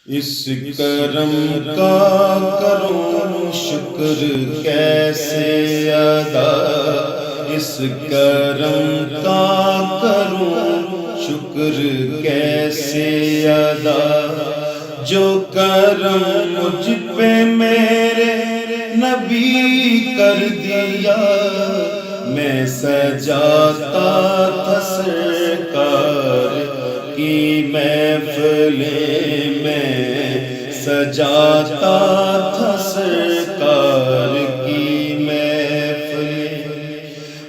اس کرم کا کروں شکر کیسے ادا، اس کرم کا کروں شکر کیسے ادا، جو کرم مجھ پہ میرے نبی کر دیا، میں سجاتا تھا سرکار کی محفلیں، میں سجاتا تھا سرکار کی محفلیں،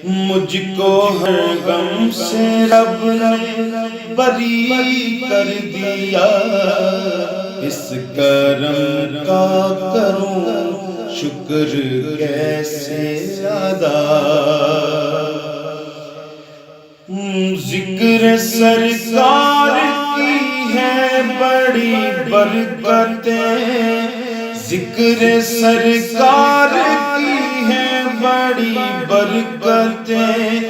مجھ کو ہر غم سے رب نے بری کر دیا، اس کرم کا کروں شکر کیسے ادا، ذکر سرکار کی ہے بڑی برکتیں، ذکر سرکار کی ہے بڑی برکتیں،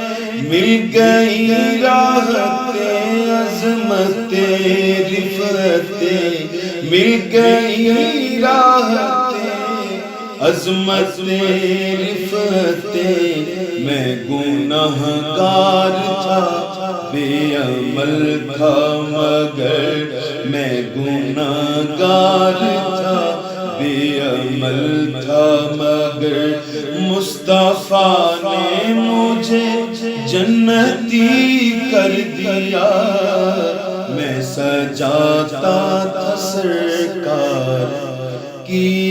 مل گئی راحتیں عظمتیں رفعتیں، مل گئی راحتیں عظمتیں رفعتیں، میں گنہگار تھا بے عمل تھا مگر، میں گنہگار تھا بے عمل تھا مگر، مصطفیٰ نے مجھے جنتی کر دیا، میں سجاتا تھا سرکار کی